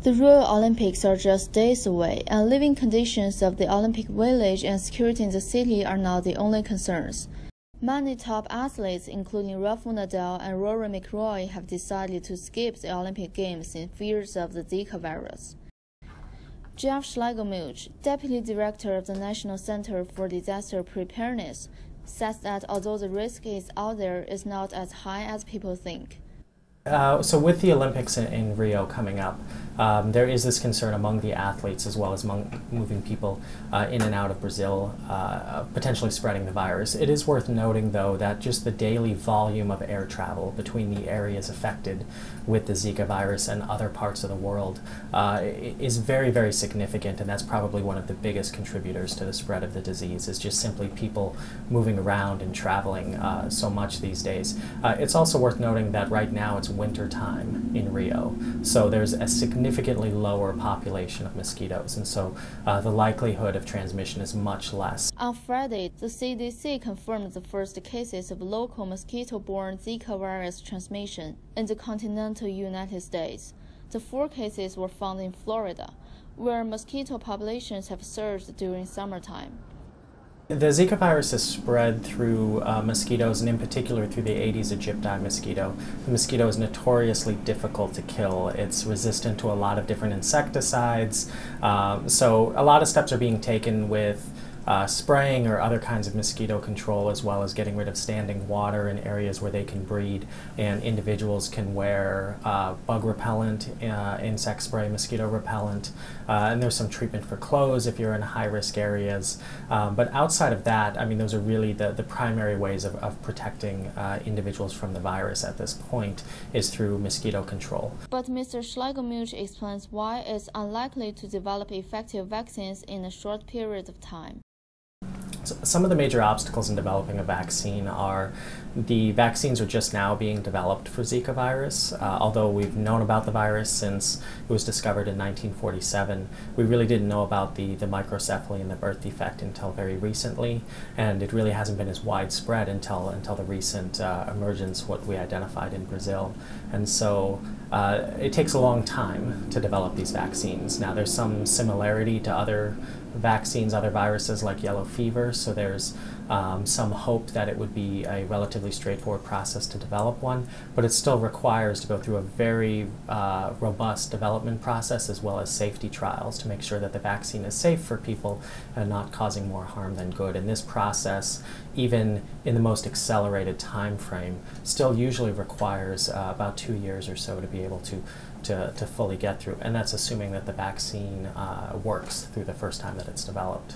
The Rio Olympics are just days away, and living conditions of the Olympic Village and security in the city are not the only concerns. Many top athletes, including Rafael Nadal and Rory McIlroy, have decided to skip the Olympic Games in fears of the Zika virus. Jeff Schlegelmilch, Deputy Director of the National Center for Disaster Preparedness, says that although the risk is out there, it's not as high as people think. So with the Olympics in Rio coming up, there is this concern among the athletes as well as among moving people in and out of Brazil, potentially spreading the virus. It is worth noting, though, that just the daily volume of air travel between the areas affected with the Zika virus and other parts of the world is very, very significant, and that's probably one of the biggest contributors to the spread of the disease, is just simply people moving around and traveling so much these days. It's also worth noting that right now it's winter time in Rio, so there's a significantly lower population of mosquitoes, and so the likelihood of transmission is much less. On Friday, the CDC confirmed the first cases of local mosquito-borne Zika virus transmission in the continental United States. The 4 cases were found in Florida, where mosquito populations have surged during summertime. The Zika virus is spread through mosquitoes, and in particular through the Aedes aegypti mosquito. The mosquito is notoriously difficult to kill. It's resistant to a lot of different insecticides, so a lot of steps are being taken with spraying or other kinds of mosquito control, as well as getting rid of standing water in areas where they can breed, and individuals can wear bug repellent, insect spray, mosquito repellent, and there's some treatment for clothes if you're in high-risk areas. But outside of that, I mean, those are really the primary ways of protecting individuals from the virus at this point, is through mosquito control. But Mr. Schlegelmilch explains why it's unlikely to develop effective vaccines in a short period of time. Some of the major obstacles in developing a vaccine are the vaccines are just now being developed for Zika virus. Although we've known about the virus since it was discovered in 1947, we really didn't know about the microcephaly and the birth defect until very recently, and it really hasn't been as widespread until the recent emergence, what we identified in Brazil. And so it takes a long time to develop these vaccines. Now, there's some similarity to other vaccines, other viruses like yellow fever, so there's some hope that it would be a relatively straightforward process to develop one, but it still requires to go through a very robust development process as well as safety trials to make sure that the vaccine is safe for people and not causing more harm than good. And this process, even in the most accelerated time frame, still usually requires about 2 years or so to be able to fully get through, and that's assuming that the vaccine works through the first time that it's developed.